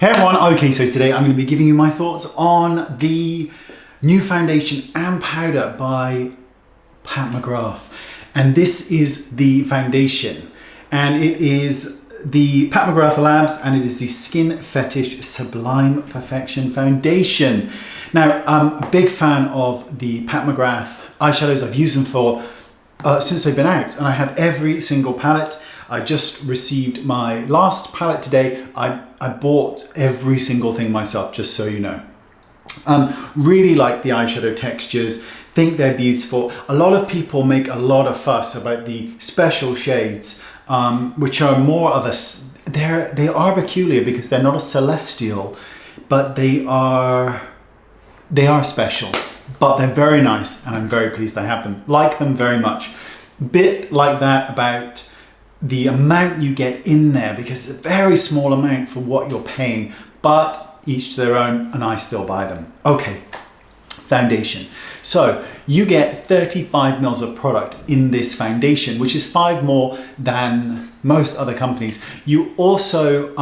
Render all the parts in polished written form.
Hey everyone, okay, so today I'm going to be giving you my thoughts on the new foundation and powder by Mcgrath. And this is the foundation, and it is the Mcgrath Labs, and it is the Skin Fetish Sublime Perfection Foundation. Now, I'm a big fan of the Mcgrath eyeshadows. I've used them for since they've been out, and I have every single palette. I just received my last palette today. I bought every single thing myself, just so you know. Really like the eyeshadow textures, think they're beautiful. A lot of people make a lot of fuss about the special shades, which are more of a, they are peculiar because they're not a celestial, but they are special, but they're very nice, and I'm very pleased I have them. Like them very much. Bit like that about the amount you get in there, because it's a very small amount for what you're paying, but each to their own, and I still buy them. Okay, foundation. So you get 35 mils of product in this foundation, which is 5 more than most other companies. You also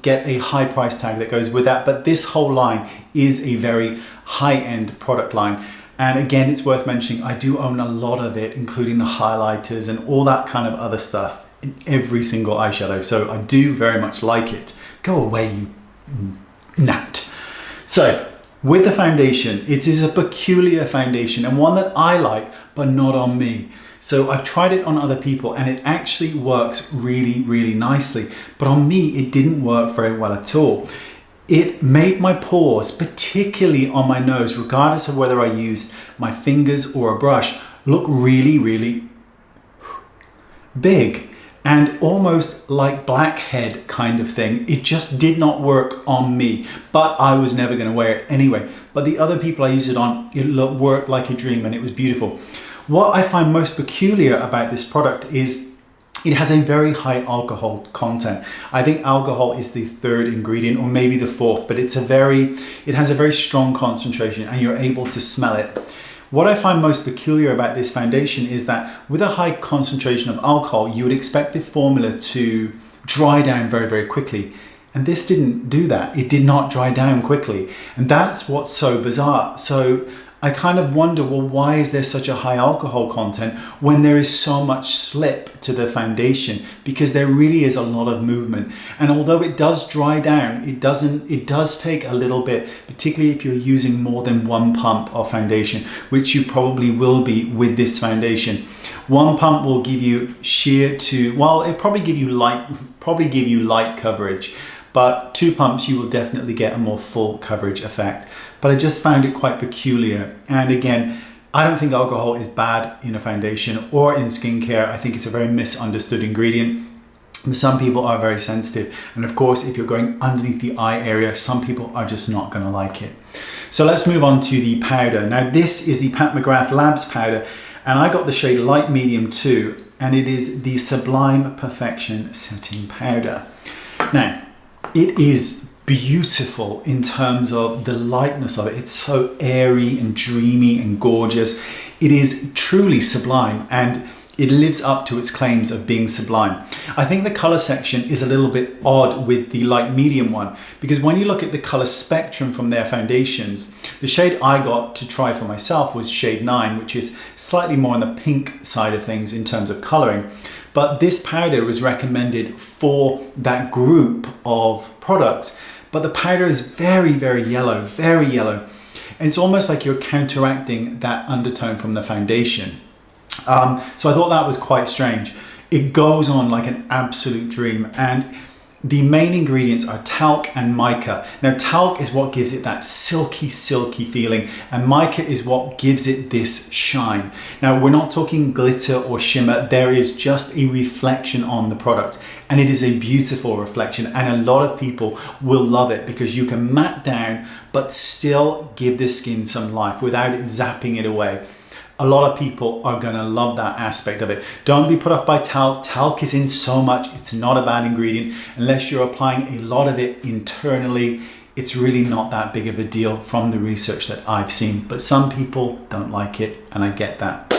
get a high price tag that goes with that, but this whole line is a very high-end product line. And again, it's worth mentioning, I do own a lot of it, including the highlighters and all that kind of other stuff in every single eyeshadow. So I do very much like it. Go away, you gnat. So with the foundation, it is a peculiar foundation and one that I like, but not on me. So I've tried it on other people and it actually works really, really nicely. But on me, it didn't work very well at all. It made my pores, particularly on my nose, regardless of whether I used my fingers or a brush, look really, really big and almost like blackhead kind of thing. It just did not work on me, but I was never going to wear it anyway. But the other people I used it on, it worked like a dream and it was beautiful. What I find most peculiar about this product is it has a very high alcohol content. I think alcohol is the 3rd ingredient, or maybe the 4th, but it has a very strong concentration and you're able to smell it. What I find most peculiar about this foundation is that with a high concentration of alcohol, you would expect the formula to dry down very, very quickly. And this didn't do that. It did not dry down quickly. And that's what's so bizarre. So I kind of wonder, well, why is there such a high alcohol content when there is so much slip to the foundation? Because there really is a lot of movement. And although it does dry down, it does take a little bit, particularly if you're using more than one pump of foundation, which you probably will be with this foundation. One pump will give you sheer to, well, it'll probably give you light coverage, but 2 pumps you will definitely get a more full coverage effect. But I just found it quite peculiar. And again, I don't think alcohol is bad in a foundation or in skincare. I think it's a very misunderstood ingredient. Some people are very sensitive. And of course, if you're going underneath the eye area, some people are just not going to like it. So let's move on to the powder. Now, this is the Mcgrath Labs powder, and I got the shade Light Medium 2, and it is the Sublime Perfection Setting Powder. Now, it is beautiful in terms of the lightness of it. It's so airy and dreamy and gorgeous. It is truly sublime, and it lives up to its claims of being sublime. I think the color section is a little bit odd with the light medium one, because when you look at the color spectrum from their foundations, the shade I got to try for myself was shade 9, which is slightly more on the pink side of things in terms of coloring. But this powder was recommended for that group of products. But the powder is very, very yellow, very yellow. And it's almost like you're counteracting that undertone from the foundation. So I thought that was quite strange. It goes on like an absolute dream. And the main ingredients are talc and mica. Now, talc is what gives it that silky, silky feeling, and mica is what gives it this shine. Now, we're not talking glitter or shimmer. There is just a reflection on the product, and it is a beautiful reflection, and a lot of people will love it because you can matte down, but still give the skin some life without it zapping it away. A lot of people are gonna love that aspect of it. Don't be put off by talc. Talc is in so much. It's not a bad ingredient. Unless you're applying a lot of it internally, it's really not that big of a deal from the research that I've seen. But some people don't like it, and I get that.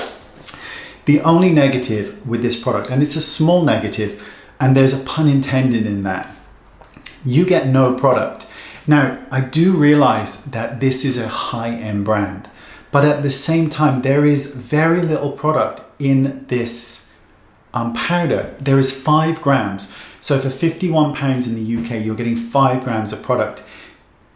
The only negative with this product, and it's a small negative, and there's a pun intended in that, you get no product. Now, I do realize that this is a high-end brand, but at the same time, there is very little product in this powder. There is 5 grams. So for £51 in the UK, you're getting 5 grams of product.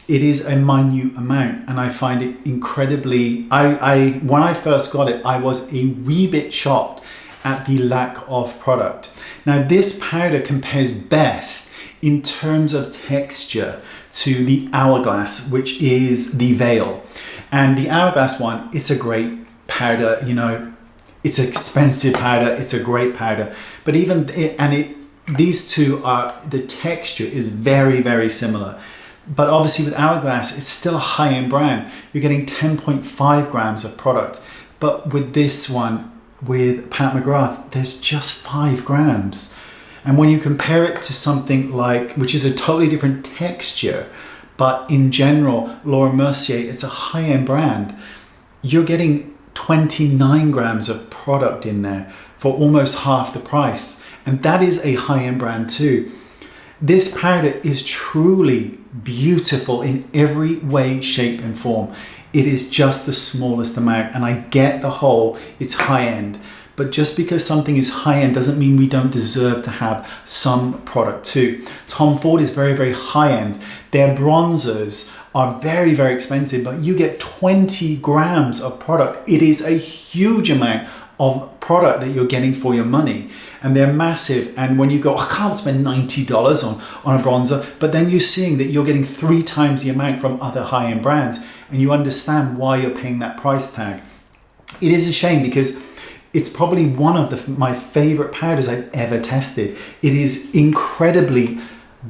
It is a minute amount, and I find it incredibly, when I first got it, I was a wee bit shocked at the lack of product. Now, this powder compares best in terms of texture to the Hourglass, which is the Veil. And the Hourglass one, it's a great powder, you know, it's an expensive powder, it's a great powder. But even, these two are, the texture is very, very similar. But obviously with Hourglass, it's still a high-end brand. You're getting 10.5 grams of product. But with this one, with Pat McGrath, there's just 5 grams. And when you compare it to something like, which is a totally different texture, but in general, Laura Mercier, it's a high-end brand, you're getting 29 grams of product in there for almost half the price. And that is a high-end brand too. This powder is truly beautiful in every way, shape and form. It is just the smallest amount, and I get the whole, it's high-end. But just because something is high-end doesn't mean we don't deserve to have some product too. Tom Ford is very, very high-end. Their bronzers are very, very expensive, but you get 20 grams of product. It is a huge amount of product that you're getting for your money, and they're massive. And when you go, I can't spend $90 on a bronzer, but then you're seeing that you're getting 3 times the amount from other high-end brands, and you understand why you're paying that price tag. It is a shame because it's probably one of my favorite powders I've ever tested. It is incredibly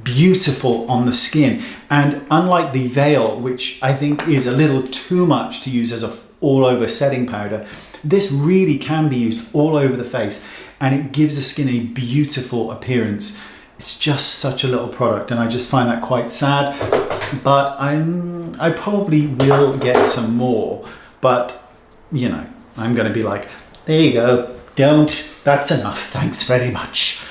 beautiful on the skin, and unlike the Veil, which I think is a little too much to use as a all-over setting powder, this really can be used all over the face, and it gives the skin a beautiful appearance. It's just such a little product, and I just find that quite sad. But I probably will get some more, but you know, I'm going to be like, there you go, that's enough, thanks very much.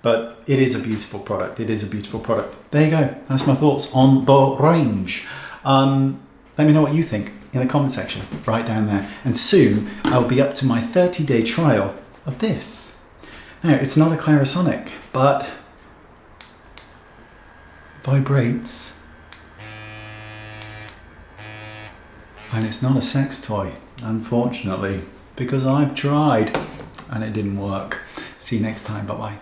But it is a beautiful product. It is a beautiful product. There you go. That's my thoughts on the range. Let me know what you think in the comment section right down there. And soon I'll be up to my 30-day trial of this. Now, it's not a Clarisonic, but vibrates. And it's not a sex toy, unfortunately, because I've tried and it didn't work. See you next time. Bye-bye.